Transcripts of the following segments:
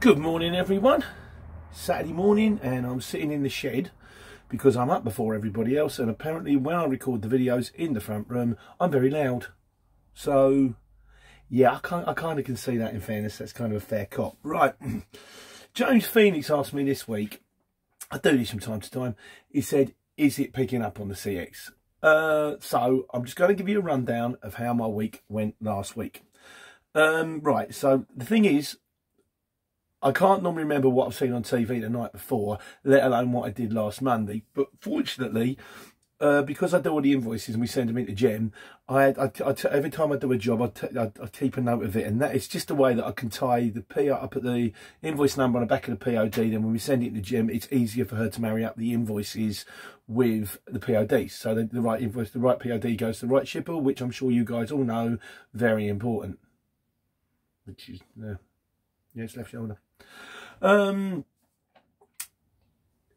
Good morning everyone. Saturday morning and I'm sitting in the shed because I'm up before everybody else, and apparently when I record the videos in the front room I'm very loud. So yeah, I kind of can see that, in fairness. That's kind of a fair cop. Right. James Phoenix asked me this week, I do this from time to time, he said, is it picking up on the CX? So I'm just going to give you a rundown of how my week went last week. Right, so the thing is, I can't normally remember what I've seen on TV the night before, let alone what I did last Monday. But fortunately, because I do all the invoices and we send them into Gem, every time I do a job, I keep a note of it. And that is just a way that I can tie the PO. I put the invoice number on the back of the POD. Then when we send it to Gem, it's easier for her to marry up the invoices with the POD. So the right invoice, the right POD goes to the right shipper, which I'm sure you guys all know, very important. Which is, yeah, it's left shoulder.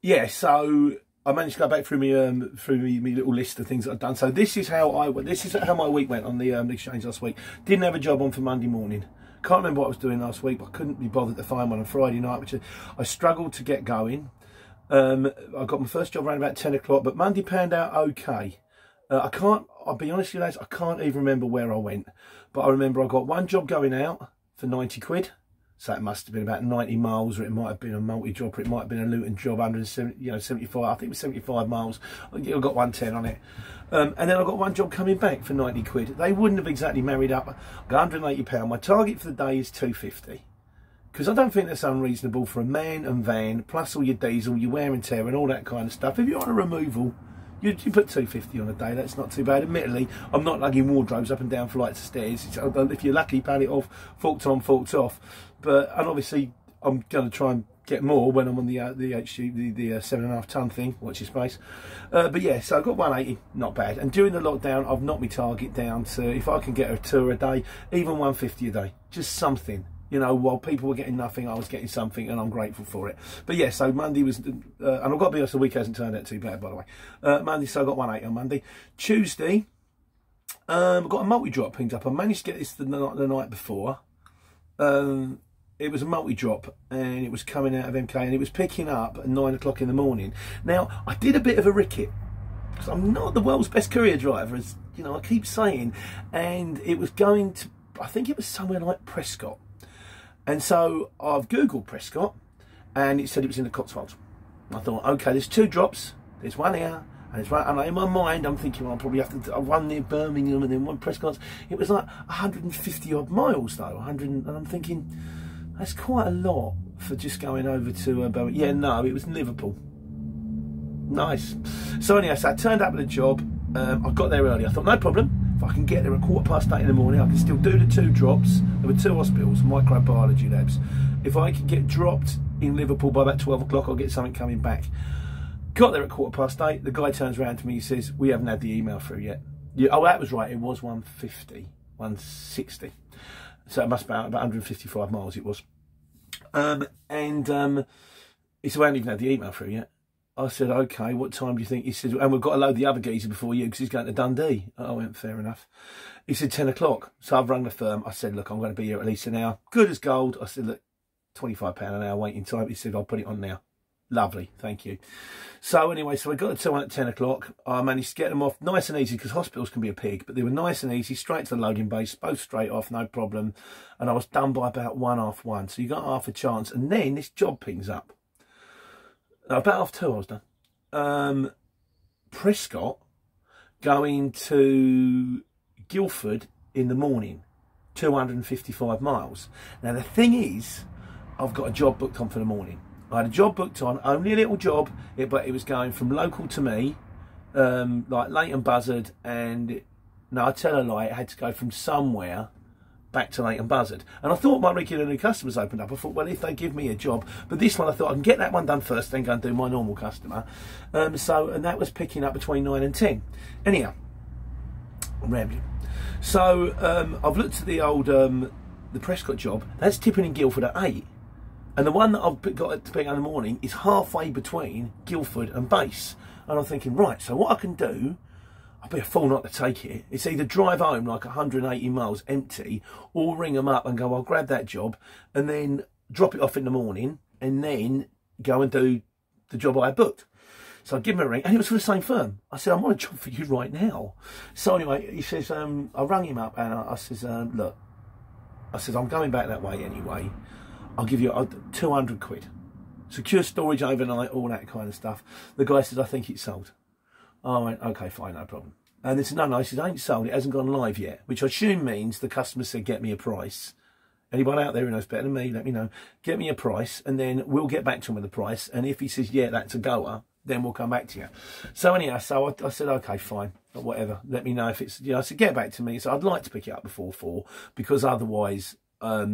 Yeah, so I managed to go back through me little list of things that I've done. So this is how my week went on the exchange last week. Didn't have a job on for Monday morning. Can't remember what I was doing last week, but I couldn't be bothered to find one on Friday night, which I struggled to get going. I got my first job around about 10 o'clock, but Monday panned out okay. I'll be honest with you guys, I can't even remember where I went, but I remember I got one job going out for 90 quid. So it must have been about 90 miles, or it might have been a multi-job, or it might have been a Luton job, 170, 75, I think it was 75 miles. I got 110 on it. And then I got one job coming back for 90 quid. They wouldn't have exactly married up. I got £180. My target for the day is 250. Because I don't think that's unreasonable for a man and van, plus all your diesel, your wear and tear and all that kind of stuff. If you're on a removal, you put 250 on a day, that's not too bad. Admittedly, I'm not lugging wardrobes up and down flights of stairs. If you're lucky, pad it off, forked on, forked off. And obviously, I'm going to try and get more when I'm on the 7.5 ton thing, watch your space. But yeah, so I got 180, not bad. And during the lockdown, I've knocked my target down to, if I can get a tour a day, even 150 a day, just something. You know, while people were getting nothing, I was getting something, and I'm grateful for it. But yeah, so Monday was, and I've got to be honest, the week hasn't turned out too bad, by the way. Monday, so I got 180 on Monday. Tuesday, I've got a multi-drop pinged up. I managed to get this the night before. It was a multi-drop, and it was coming out of MK, and it was picking up at 9 o'clock in the morning. Now, I did a bit of a ricket, because I'm not the world's best courier driver, as you know, I keep saying, and it was going to, I think it was somewhere like Prescott. And so I've Googled Prescott, and it said it was in the Cotswolds. I thought, okay, there's two drops, there's one here, and there's one, and in my mind I'm thinking, well, I'll probably have to run near Birmingham and then one Prescott's. It was like 150 odd miles though, 100, and I'm thinking, that's quite a lot for just going over to Birmingham. Yeah, no, it was Liverpool. Nice. So anyway, so I turned up at the job. I got there early. I thought, no problem. If I can get there at 8:15 in the morning, I can still do the two drops. There were two hospitals, microbiology labs. If I can get dropped in Liverpool by about 12 o'clock, I'll get something coming back. Got there at 8:15. The guy turns around to me. He says, "We haven't had the email through yet." Yeah, oh, that was right. It was 150, 160. So it must be about 155 miles. It was. He said, "We haven't even had the email through yet." I said, okay, what time do you think? He said, and we've got to load the other geezer before you because he's going to Dundee. I went, fair enough. He said 10 o'clock. So I've rung the firm. I said, look, I'm going to be here at least an hour. Good as gold. I said, look, £25 an hour waiting time. He said, I'll put it on now. Lovely, thank you. So anyway, so I got the two on at 10 o'clock. I managed to get them off nice and easy because hospitals can be a pig, but they were nice and easy, straight to the loading base, both straight off, no problem. And I was done by about 1:30. So you got half a chance. And then this job pings up. About 2:30 I was done. Prescott going to Guildford in the morning, 255 miles. Now the thing is, I've got a job booked on for the morning. I had a job booked on, only a little job, but it was going from local to me, like Leighton Buzzard, and no, I tell a lie, it had to go from somewhere back to Leighton Buzzard. And I thought my regular new customers opened up. I thought, well, if they give me a job, but this one I thought I can get that one done first, then go and do my normal customer. And that was picking up between 9 and 10. Anyhow, I'm rambling. So I've looked at the old the Prescott job. That's tipping in Guildford at 8, and the one that I've got to pick up in the morning is halfway between Guildford and base. And I'm thinking, right, so what I can do, I'll be a fool not to take it. It's either drive home like 180 miles empty, or ring them up and go, I'll grab that job, and then drop it off in the morning, and then go and do the job I had booked. So I give him a ring, and it was for the same firm. I said, I'm on a job for you right now. So anyway, he says, I rang him up, and I says, look, I said, I'm going back that way anyway. I'll give you 200 quid. Secure storage overnight, all that kind of stuff. The guy says, I think it's sold. I went, okay, fine, no problem. And they said, no, he says, it ain't sold, it hasn't gone live yet, which I assume means the customer said, get me a price. Anyone out there who knows better than me, let me know. Get me a price, and then we'll get back to him with the price. And if he says, yeah, that's a goer, then we'll come back to you. So anyhow, so I said, okay, fine, whatever. Let me know if it's, I said, get back to me. So I'd like to pick it up before 4, because otherwise, I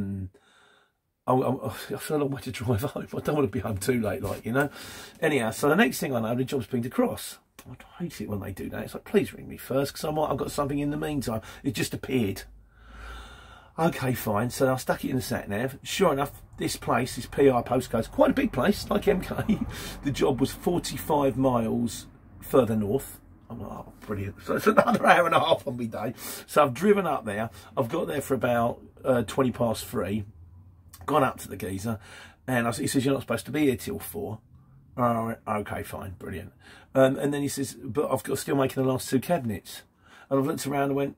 feel a long way to drive home. I don't want to be home too late, Anyhow, so the next thing I know, the job's been to Cross. I hate it when they do that. It's like, please ring me first, because I've got something in the meantime. It just appeared. Okay, fine. So I stuck it in the sat-nav. Sure enough, this place, this PR postcode's quite a big place, like MK. The job was 45 miles further north. I'm like, oh, brilliant. So it's another hour and a half on my day. So I've driven up there. I've got there for about 20 past 3. Gone up to the geezer. And he says, you're not supposed to be here till 4. Oh, okay, fine, brilliant. And then he says, but I've got still making the last 2 cabinets. And I've looked around and went,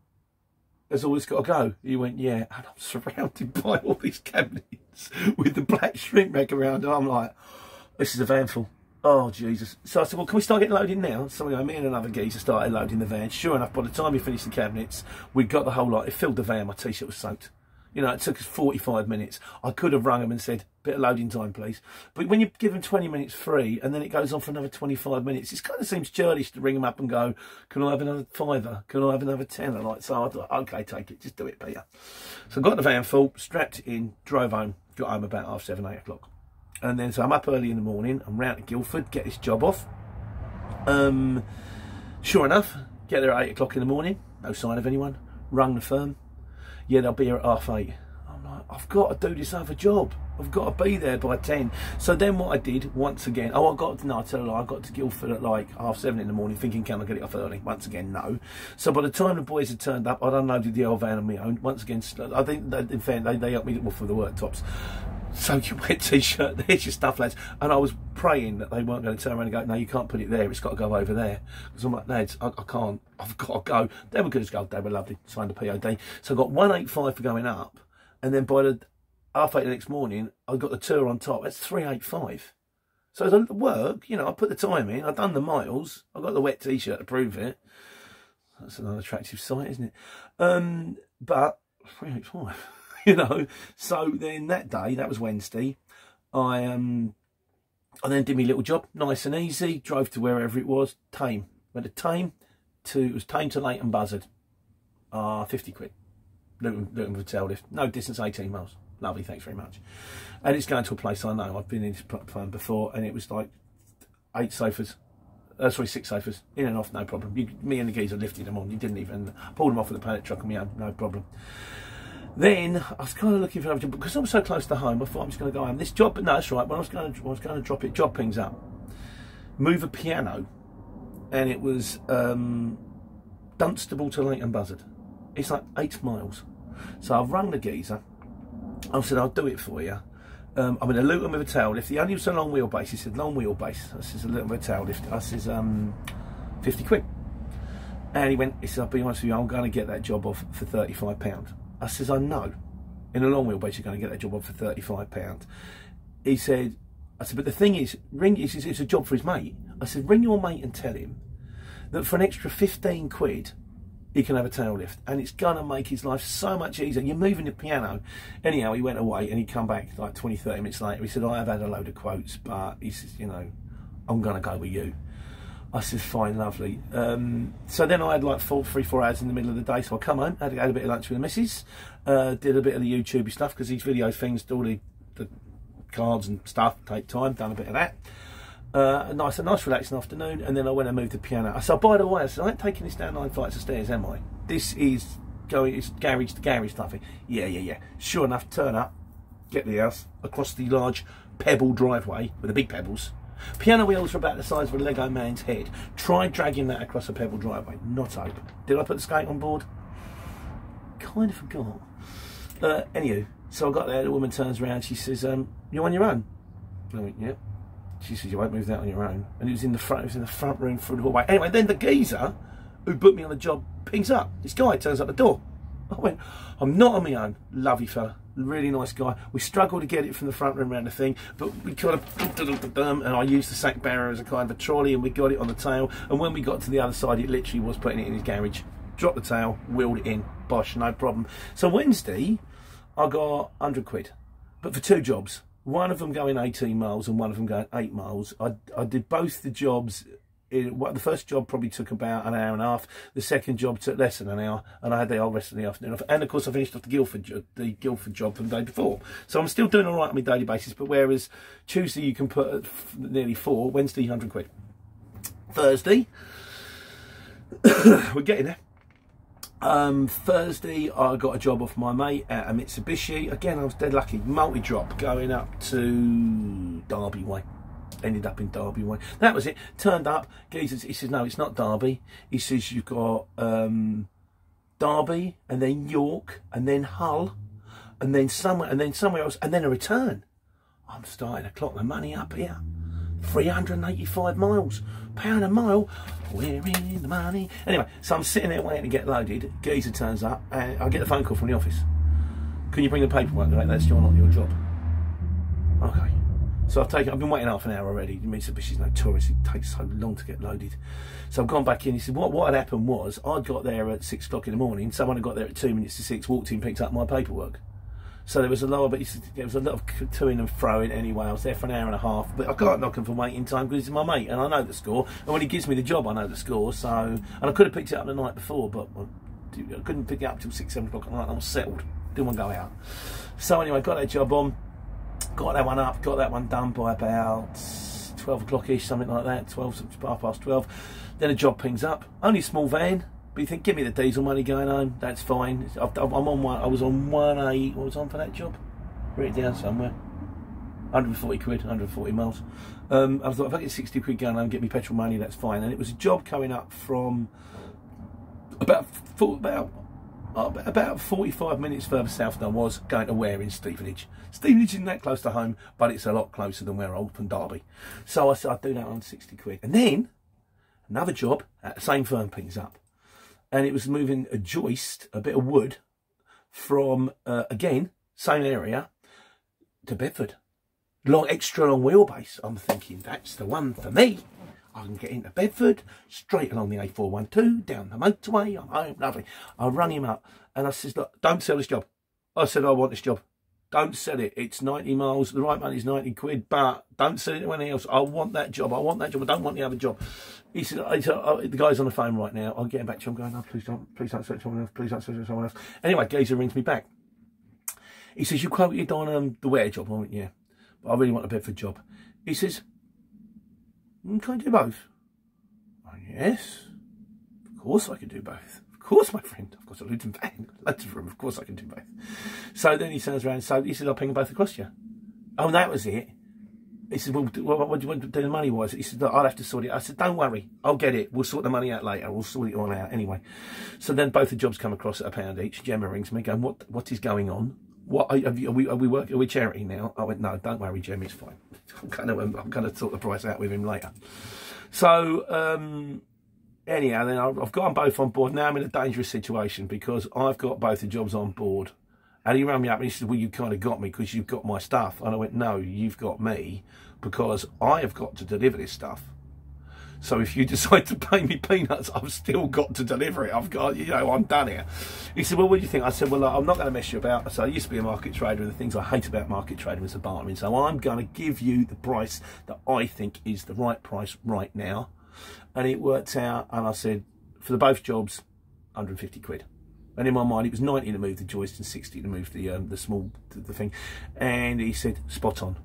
has all this got to go? He went, yeah. And I'm surrounded by all these cabinets with the black shrink wrap around. And I'm like, this is a van full. Oh, Jesus. So I said, well, can we start getting loaded now? So me and another geezer started loading the van. Sure enough, by the time we finished the cabinets, we got the whole lot. It filled the van. My T-shirt was soaked. It took us 45 minutes. I could have rung them and said, bit of loading time, please. But when you give them 20 minutes free and then it goes on for another 25 minutes, it kind of seems churlish to ring them up and go, can I have another £5? Can I have another £10? So I thought, okay, take it. Just do it, Peter. So I got the van full, strapped it in, drove home, got home about 7:30, 8 o'clock. And then, so I'm up early in the morning. I'm round to Guildford, get this job off. Sure enough, get there at 8 o'clock in the morning. No sign of anyone. Rung the firm. Yeah, they'll be here at 8:30. I'm like, I've got to do this other job. I've got to be there by 10. So then what I did, once again, I got to Guildford at like 7:30 in the morning, thinking, can I get it off early? Once again, no. So by the time the boys had turned up, I'd unloaded the old van on my own. Once again, I think, in fact, they helped me for the worktops. Soak your wet T-shirt, there's your stuff, lads. And I was praying that they weren't going to turn around and go, no, you can't put it there, it's got to go over there. Because I'm like, lads, I can't, I've got to go. They were good as gold, they were lovely, signed a POD. So I got 185 for going up, and then by the 8:30 the next morning, I got the tour on top. That's 385. So the work, I put the time in, I've done the miles, I got the wet T-shirt to prove it. That's an unattractive sight, isn't it? But 385. So then that day, that was Wednesday, I then did my little job, nice and easy, drove to wherever it was, Tame. Went to Tame, it was Tame to Leighton Buzzard, 50 quid, Luton for tail lift, no distance, 18 miles, lovely, thanks very much. And it's going to a place I know, I've been in this firm before, and it was like 6 sofas, in and off, no problem. Me and the geezer lifted them on, you didn't even, pulled them off with a pallet truck on my own, no problem. Then I was kind of looking for another job because I was so close to home. I thought I'm just going to go home. This job, but no, that's right. When I was going to drop it, job pings up, move a piano, and it was Dunstable to Leighton Buzzard. It's like 8 miles. So I've rung the geezer. I said, I'll do it for you. I'm in a Luton with a tail lift. He only was a long wheelbase. He said, long wheelbase. I said, a Luton with a tail lift. I said, 50 quid. And he said, I'll be honest with you, I'm going to get that job off for £35. I says, I know. In a long wheelbase, you're going to get that job off for £35. He said, I said, but the thing is, it's a job for his mate. I said, ring your mate and tell him that for an extra 15 quid, he can have a tail lift. And it's going to make his life so much easier. You're moving the piano. Anyhow, he went away and he come back like 20, 30 minutes later. He said, I have had a load of quotes, but he says, I'm going to go with you. I said, fine, lovely. So then I had like 3-4 hours in the middle of the day. So I come home, had a bit of lunch with the missus, did a bit of the YouTube stuff because these video things, all the cards and stuff take time. Done a bit of that. A nice relaxing afternoon, and then I went and moved the piano. I said, by the way, I said, I ain't taking this down 9 flights of stairs, am I? This is it's garage to garage stuff. Yeah. Sure enough, turn up, get the house across the large pebble driveway with the big pebbles. Piano wheels are about the size of a Lego man's head. Try dragging that across a pebble driveway. Not open. Did I put the skate on board? Kind of forgot. Anywho, So I got there, the woman turns around, she says, "You're on your own?" I went, "Yeah." She says, "You won't move that on your own." And it was in the front room through the hallway. Anyway, then the geezer who booked me on the job pings up. This guy turns up the door. I went, "I'm not on my own." Lovely fella, really nice guy. We struggled to get it from the front room around the thing, but we kind of, and I used the sack barrier as a kind of a trolley, and we got it on the tail. And when we got to the other side, it literally was putting it in his garage. Dropped the tail, wheeled it in, bosh, no problem. So Wednesday, I got 100 quid, but for 2 jobs. One of them going 18 miles and one of them going 8 miles. I did both the jobs. The first job probably took about an hour and a half. The second job took less than an hour, and I had the whole rest of the afternoon off. And of course, I finished off the Guildford job from the day before. So I'm still doing all right on my daily basis. But whereas Tuesday you can put nearly 4, Wednesday 100 quid. Thursday, we're getting there. Thursday, I got a job off my mate at a Mitsubishi. Again, I was dead lucky. Multi-drop going up to Derby way. Ended up in Derby way. That was it. Turned up. He says, "No, it's not Derby." He says, "You've got Derby, and then York, and then Hull, and then somewhere else, and then a return." I'm starting to clock the money up here. 385 miles. £1 a mile. We're in the money. Anyway, so I'm sitting there waiting to get loaded. Geezer turns up, and I get a phone call from the office. "Can you bring the paperwork? Right, that's not your job." Okay. So I've been waiting half an hour already. Mitsubishi's notorious, it takes so long to get loaded. So I've gone back in. He said, what had happened was, I'd got there at 6 o'clock in the morning. Someone had got there at 2 minutes to 6, walked in, picked up my paperwork. So there was a lot of to-ing and fro-ing anyway. I was there for an hour and a half, but I can't knock him for waiting time because he's my mate and I know the score. And when he gives me the job, I know the score. So, and I could have picked it up the night before, but I couldn't pick it up till 6, 7 o'clock at night. I was settled. Didn't want to go out. So anyway, got that job on, got that one up, got that one done by about 12 o'clock-ish, something like that, 12:30. Then a job pings up. Only a small van. But you think, give me the diesel money going home, that's fine. I'm on one. I was on 1.8. What was I on for that job? Write it down somewhere. 140 quid, 140 miles. I thought, if I get 60 quid going home, get me petrol money, that's fine. And it was a job coming up from about 45 minutes further south than I was, going to where in Stevenage. Stevenage isn't that close to home, but it's a lot closer than where I was from Derby. So I said, I'd do that on 60 quid. And then another job at the same firm pings up. And it was moving a joist, a bit of wood, from, again, same area, to Bedford. Extra long wheelbase. I'm thinking, that's the one for me. I can get into Bedford, straight along the A412, down the motorway, I'm home, lovely. I rang him up, and I said, "Look, don't sell this job." I said, "I want this job. Don't sell it. It's 90 miles. The right money's 90 quid, but don't sell it to anyone else. I want that job. I want that job. I don't want the other job." He said, "The guy's on the phone right now. I'll get him back to you." I'm going, "No, please don't sell it to someone else. Please don't sell it to someone else." Anyway, geezer rings me back. He says, "You quoted on the wear job." I went, "Yeah, but I really want a Bedford job." He says, "Can I do both?" I went, "Yes, of course I can do both. Of course, my friend. Of course, I lived in van. Loads of room. Of course, I can do both." So then he turns around. So he said, "I'll ping them both across to you." Oh, and that was it. He said, "Well, what do you want to do the money wise?" He said, "Look, I'll have to sort it." I said, "Don't worry, I'll get it. We'll sort the money out later. We'll sort it all out anyway." So then both the jobs come across at £1 each. Gemma rings me, going, "What is going on? What are we charity now?" I went, "No, don't worry, Gemma, it's fine. I'm going to sort the price out with him later." So anyhow, then I've got them both on board. Now I'm in a dangerous situation because I've got both the jobs on board. And he rang me up and he said, "Well, you kind of got me because you've got my stuff." And I went, "No, you've got me because I have got to deliver this stuff. So if you decide to pay me peanuts, I've still got to deliver it. I've got, I'm done here." He said, "Well, what do you think?" I said, "Well, I'm not going to mess you about." So I used to be a market trader, and the things I hate about market trading was the bartering. So I'm going to give you the price that I think is the right price right now. And it worked out, and I said, for the both jobs, 150 quid. And in my mind, it was 90 to move the joist and 60 to move the small thing. And he said, "Spot on."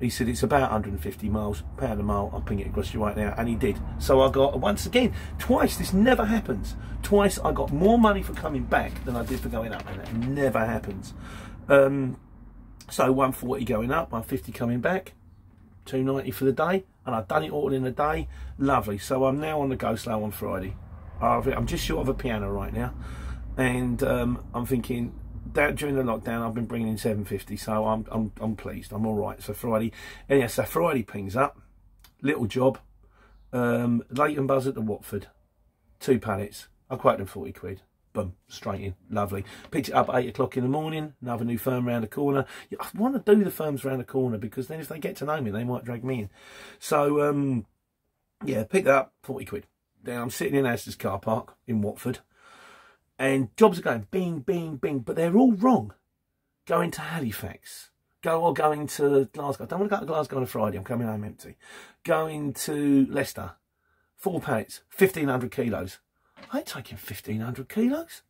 He said, "It's about 150 miles, £1 a mile. I'll ping it across you right now." And he did. So I got, once again, twice. This never happens. Twice I got more money for coming back than I did for going up. And that never happens. So 140 going up, 150 coming back, 290 for the day. And I've done it all in a day. Lovely. So I'm now on the go slow on Friday. I'm just short of a piano right now. And I'm thinking, during the lockdown, I've been bringing in 750, so I'm pleased. I'm all right. So Friday, and yeah, so Friday pings up, little job, Leighton Buzzard to Watford, 2 pallets. I quoted them 40 quid. Boom, straight in, lovely. Picked it up at 8 o'clock in the morning. Another new firm round the corner. I want to do the firms round the corner because then if they get to know me, they might drag me in. So yeah, picked it up, 40 quid. Then I'm sitting in Asda's car park in Watford, and jobs are going bing, bing, bing, but they're all wrong. Going to Halifax, going to Glasgow. I don't want to go to Glasgow on a Friday. I'm coming home empty. Going to Leicester, 4 pallets, 1,500 kilos. I ain't taking 1,500 kilos.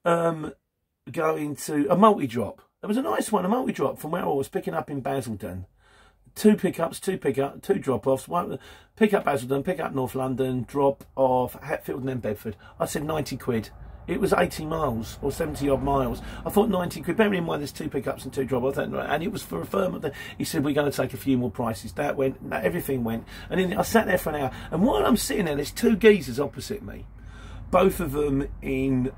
Going to a multi-drop. There was a nice one, a multi-drop from where I was picking up in Basildon. 2 pickups, 2 drop-offs. One pick up Basildon, pick up North London, drop off Hatfield and then Bedford. I said 90 quid. It was 80 miles or 70 odd miles. I thought 90 quid. Bearing in mind there's 2 pickups and 2 drop-offs, and it was for a firm. He said we're going to take a few more prices. That went, everything went, and then I sat there for an hour. And while I'm sitting there, there's 2 geezers opposite me. Both of them in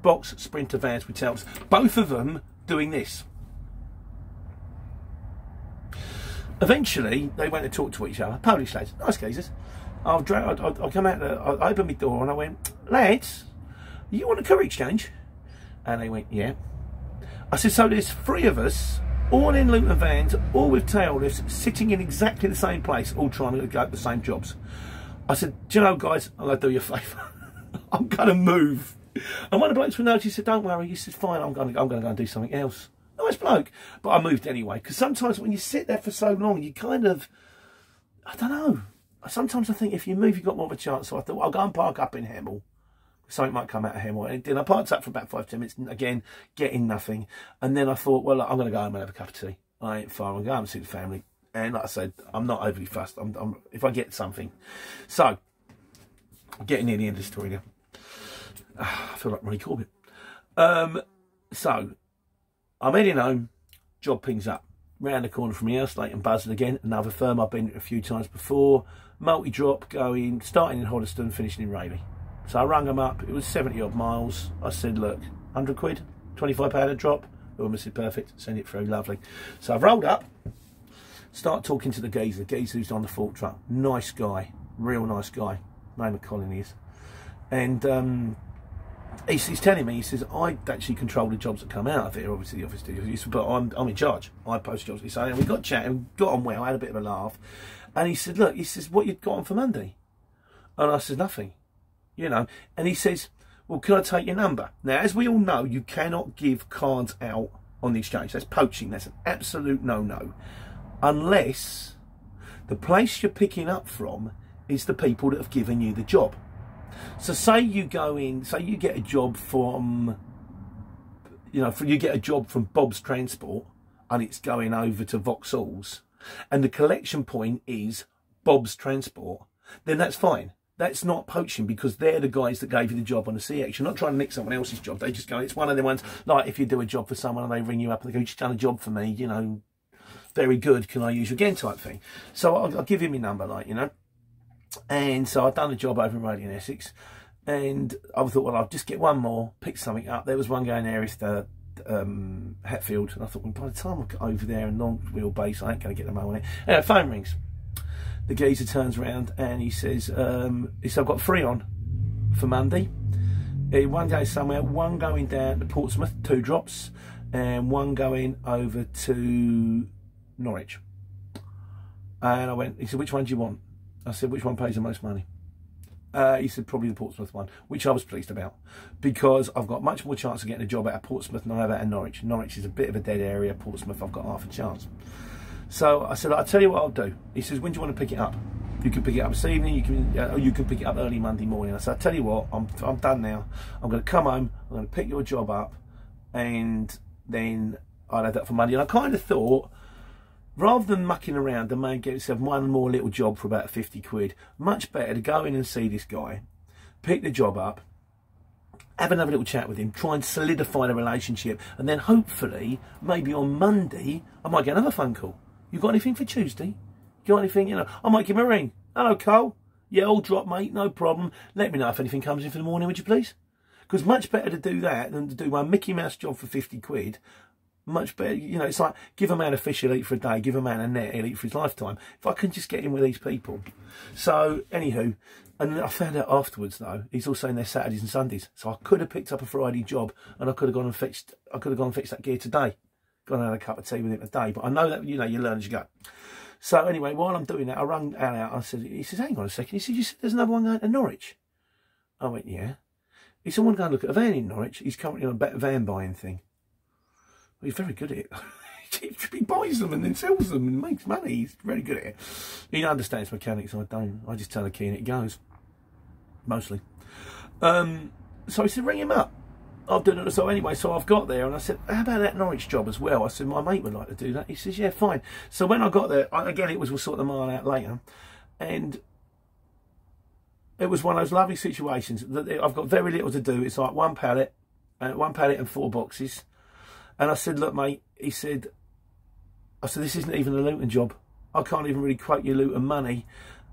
box Sprinter vans with tails. Both of them doing this. Eventually, they went to talk to each other. Polish lads, nice geezers. I come out there, I opened my door and I went, lads, you want a Courier Exchange? And they went, yeah. I said, so there's 3 of us, all in Luton vans, all with tail lifts, sitting in exactly the same place, all trying to go the same jobs. I said, do you know, guys, I'm going to do you a favour. I'm going to move. And one of the blokes from Haulage, he said, don't worry. He said, fine, I'm going to go and do something else. Nice bloke. But I moved anyway, because sometimes when you sit there for so long, you kind of, I don't know. Sometimes I think if you move, you've got more of a chance. So I thought, well, I'll go and park up in Hemel. Something might come out of Hemel. And then I parked up for about 5-10 minutes, again, getting nothing. And then I thought, well, look, I'm going to go home and have a cup of tea. I ain't far. I'm going to go home and see the family. And like I said, I'm not overly fussed. If I get something. So, I'm getting near the end of the story now. I feel like Ronnie Corbett. So, I'm heading home. Job pings up. Round the corner from my house, Leighton Buzzard again. Another firm I've been to a few times before. Multi-drop going, starting in Hoddesdon, finishing in Rayleigh. So I rang them up. It was 70 odd miles. I said, look, 100 quid, £25 a drop. Oh, Mrs. Perfect, send it through, lovely. So I've rolled up. Start talking to the geezer who's on the fork truck. Nice guy, real nice guy. Name of Colin is. And he's telling me, he says, I actually control the jobs that come out of it. Obviously the office do, but I'm in charge. I post jobs. He's saying, we got chatting, got on well, had a bit of a laugh. And he said, look, he says, what you got on for Monday? And I said, nothing, you know. And he says, well, can I take your number? Now, as we all know, you cannot give cards out on the exchange. That's poaching. That's an absolute no-no. Unless the place you're picking up from is the people that have given you the job. So say you go in, say you get a job from, you get a job from Bob's Transport and it's going over to Vauxhall's and the collection point is Bob's Transport, then that's fine. That's not poaching because they're the guys that gave you the job on the CX. You're not trying to nick someone else's job. They just go, it's one of the ones, like if you do a job for someone and they ring you up and they go, you just done a job for me, you know, very good, can I use you again type thing. So I'll give him my number, like, you know. And so I'd done a job over in Rayleigh and Essex. And I thought, well, I'll just get one more, pick something up. There was one going there, it's the Hatfield. And I thought, well, by the time I get over there and long wheelbase, I ain't going to get the money. Anyway, phone rings. The geezer turns around and he says, I've got 3 on for Monday. One going somewhere, one going down to Portsmouth, 2 drops, and one going over to Norwich. And he said, which one do you want? I said, which one pays the most money? He said, probably the Portsmouth one, which I was pleased about because I've got much more chance of getting a job out of Portsmouth than I have out of Norwich. Norwich is a bit of a dead area. Portsmouth, I've got half a chance. So I said, I'll tell you what I'll do. He says, when do you want to pick it up? You can pick it up this evening, you can pick it up early Monday morning. I said, I'll tell you what, I'm done now. I'm going to come home, I'm going to pick your job up, and then I'll have that for Monday. And I kind of thought, rather than mucking around, the man get himself one more little job for about 50 quid. Much better to go in and see this guy, pick the job up, have another little chat with him, try and solidify the relationship, and then hopefully, maybe on Monday, I might get another phone call. You got anything for Tuesday? You got anything, you know? I might give him a ring. Hello, Cole. Yeah, all drop, mate, no problem. Let me know if anything comes in for the morning, would you please? Because much better to do that than to do one Mickey Mouse job for 50 quid. Much better, you know, it's like, give a man a fish, he'll eat for a day, give a man a net, he'll eat for his lifetime. If I can just get in with these people. So, anywho, and I found out afterwards, though, he's also in there Saturdays and Sundays. So I could have picked up a Friday job, and I could have gone and fixed that gear today. Gone and had a cup of tea with him today. But I know that, you know, you learn as you go. So anyway, while I'm doing that, I rang Al out. I said, he says, hang on a second. He said, you said there's another one going to Norwich. I went, yeah. He said, I want to go and look at a van in Norwich. He's currently on a better van buying thing. Well, he's very good at it. He buys them and then sells them and makes money. He's very good at it. He understands mechanics. I don't. I just turn the key and it goes. Mostly. So he said, ring him up. I'll do it. So anyway, so I've got there and I said, how about that Norwich job as well? I said, my mate would like to do that. He says, yeah, fine. So when I got there, again, it was, we'll sort the mile out later. And it was one of those lovely situations that I've got very little to do. It's like one pallet and 4 boxes. And I said, look, mate, I said, this isn't even a Luton job. I can't even really quote you Luton money.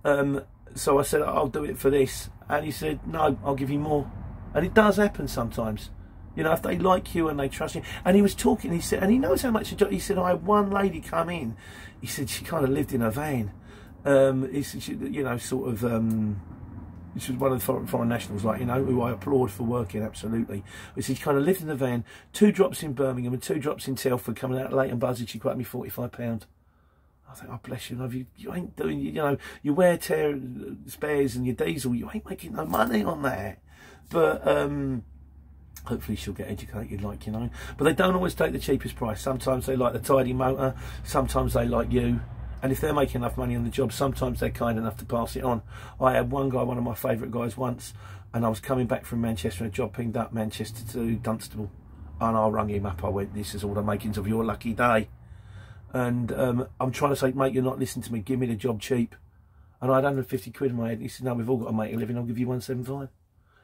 So I said, I'll do it for this. And he said, no, I'll give you more. And it does happen sometimes. You know, if they like you and they trust you. And he was talking, he said, and he knows how much a job. He said, I had one lady come in. He said, she kind of lived in a van. He said, she, you know, sort of... She was one of the foreign nationals, like, you know, who I applaud for working, absolutely. But she kind of lived in the van, 2 drops in Birmingham and 2 drops in Telford, coming out of Leighton Buzzard. She quoted me £45. I think, oh, bless you, you ain't doing, you know, your wear, tear, spares and your diesel, you ain't making no money on that. But hopefully she'll get educated, like, you know. But they don't always take the cheapest price. Sometimes they like the tidy motor, sometimes they like you. And if they're making enough money on the job, sometimes they're kind enough to pass it on. I had one guy, one of my favourite guys once, and I was coming back from Manchester and a job pinged up Manchester to Dunstable. And I rung him up, I went, this is all the makings of your lucky day. And I'm trying to say, mate, you're not listening to me, give me the job cheap. And I had 150 quid in my head. And he said, no, we've all got to make a living, I'll give you 175.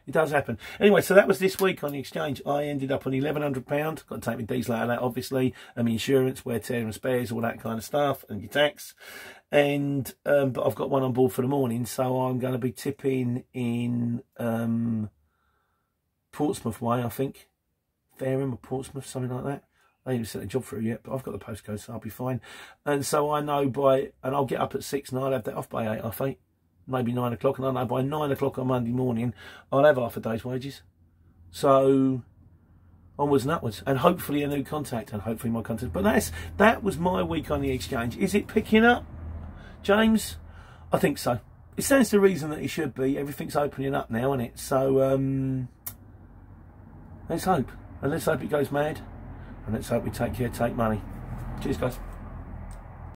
It does happen. Anyway, so that was this week on the exchange. I ended up on £1,100. Got to take my diesel out of that, obviously, and my insurance, wear, tear and spares, all that kind of stuff, and your tax. And but I've got one on board for the morning, so I'm going to be tipping in Portsmouth way, I think. Fareham or Portsmouth, something like that. They haven't sent a job through yet, but I've got the postcode, so I'll be fine. And so I know and I'll get up at 6 and I'll have that off by 8, I think. Maybe 9 o'clock, and I know by 9 o'clock on Monday morning I'll have half a day's wages. So onwards and upwards, and hopefully a new contact, and hopefully my contact. But that was my week on the exchange. Is it picking up, James? I think so. It stands to reason that it should be. Everything's opening up now, isn't it? So let's hope, and let's hope it goes mad, and let's hope we take care, take money. Cheers, guys.